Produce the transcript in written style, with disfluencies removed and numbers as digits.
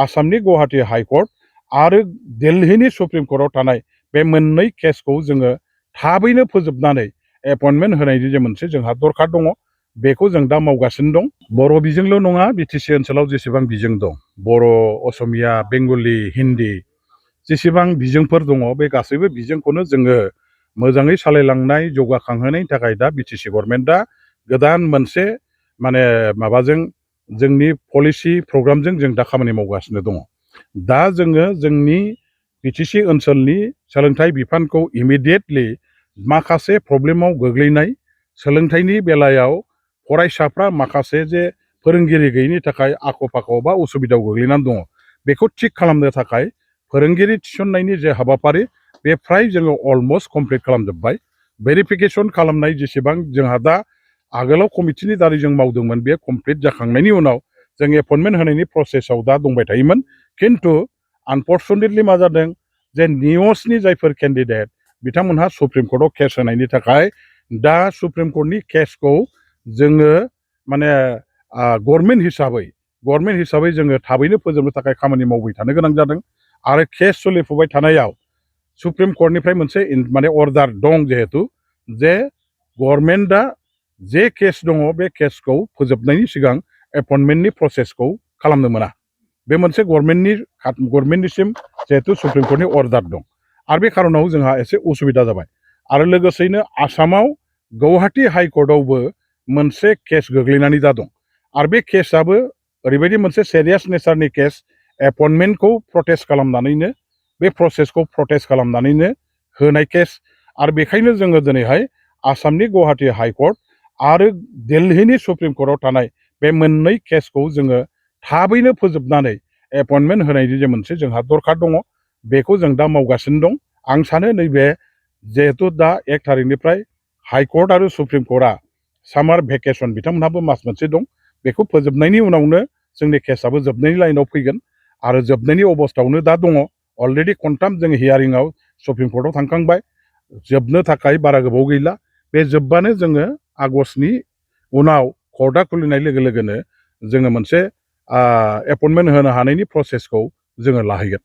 आसामनि गुवाहाटी हाइकर्ट आरो दिल्लीनि सुप्रिम कर्टआव थानाय बे मोननै केसखौ जोङो थाबैनो फोजोबनानै एपइन्टमेन्ट होनायनि जे मोनसे जोंहा दरखार दङ बेखौ जों दा मावगासिनो दं। बर' बिजोंल' नङा बिटिसि ओनसोलाव जेसेबां बिजों दं बर', असमिया, बेंगलि, हिन्दी जेसेबां बिजोंफोर दङ बे गासैबो बिजोंखौनो जोङो मोजाङै सालायलांनाय जौगाखांहोनायनि थाखाय दा बिटिसि गभर्नमेन्टआ गोदान मोनसे माने माबाजों जोंनि पलिसि प्रग्रामजों जों दा खामानि मावगासिनो दङ। दा जोङो जोंनि बिटिसि ओनसोलनि सोलोंथाइ बिफानखौ इमिडियेटलि माखासे प्रब्लेमाव गोग्लैनाय सोलोंथाइनि बेलायाव फरायसाफ्रा माखासे जे फोरोंगिरि गैयिनि थाखाय आख' फाख' बा उसुबिदायाव गोग्लैनानै दङ बेखौ थिग खालामनो थाखाय फोरोंगिरि थिसननायनि जे हाबाफारि बे फ्राय जोङो अलमस्ट कमप्लिट खालामजोब्बाय। भेरिफिकेसन खालामनाय जेसेबां जोंहा दा आगोलाव कमिटिनि दारै जों मावदोंमोन बे कमप्लिट जाखांनायनि उनाव जों एपइन्टमेन्ट होनायनि प्रसेसआव दा दंबाय थायोमोन। खिन्थु आनफर्चुनेटलि मा जादों जे निउसनि जायफोर केन्डिडेट बिथांमोनहा सुप्रिम कर्टआव केस होनायनि थाखाय दा सुप्रिम कर्टनि केसखौ जोङो माने गभर्नमेन्ट हिसाबै जोङो थाबैनो फोजोबनो थाखाय खामानि मावबाय थानो गोनां जादों। आरो केस सोलिफुबाय थानायाव सुप्रिम कर्टनिफ्राय मोनसे माने अर्डार दं जिहेतु जे गभर्नमेन्टआ जे केस दङ बे केसखौ फोजोबनायनि सिगां एपइन्टमेन्टनि प्रसेसखौ खालामनो मोना। बे मोनसे गभर्नमेन्टनिसिम जिहेतु सुप्रिम कर्टनि अर्डार दं आरो बे खार'नाव जोंहा एसे उसुबिदा जाबाय। आरो लोगोसेयैनो आसामाव गुवाहाटी हाइकर्टआवबो मोनसे केस गोग्लैनानै दा दं आरो बे केसआबो ओरैबायदि मोनसे सिरियास नेचारनि केस एपइन्टमेन्टखौ प्रटेस्ट खालामनानैनो बे प्रसेसखौ प्रटेस्ट खालामनानैनो होनाय केस। आरो बेखायनो जोङो दिनैहाय आसामनि गुवाहाटी हाइकर्ट आरो दिल्लीनि सुप्रिम कर्टआव थानाय बे मोननै केसखौ जोङो थाबैनो फोजोबनानै एपइन्टमेन्ट होनायनि जे मोनसे जोंहा दरखार दङ बेखौ जों दा मावगासिनो दं। आं सानो नैबे जिहेतु दा 1 थारिखनिफ्राय हाइकर्ट आरो सुप्रिम कर्टआ सामार भेकेसन बिथांमोनहाबो मास मोनसे दं बेखौ फोजोबनायनि उनावनो जोंनि केसआबो जोबनायनि लाइनाव फैगोन आरो जोबनायनि अबस्थायावनो दा दङ। अलरेडि खनथाम जों हियारिंआव सुप्रिम कर्टआव थांखांबाय, जोबनो थाखाय बारा गोबाव गैला। बे जोबबानो जोङो आगष्टनि उनाव कर्टआ खुलिनाय लोगो लोगोनो जोङो मोनसे एपइन्टमेन्ट होनो हानायनि प्रसेसखौ जोङो लाहैगोन।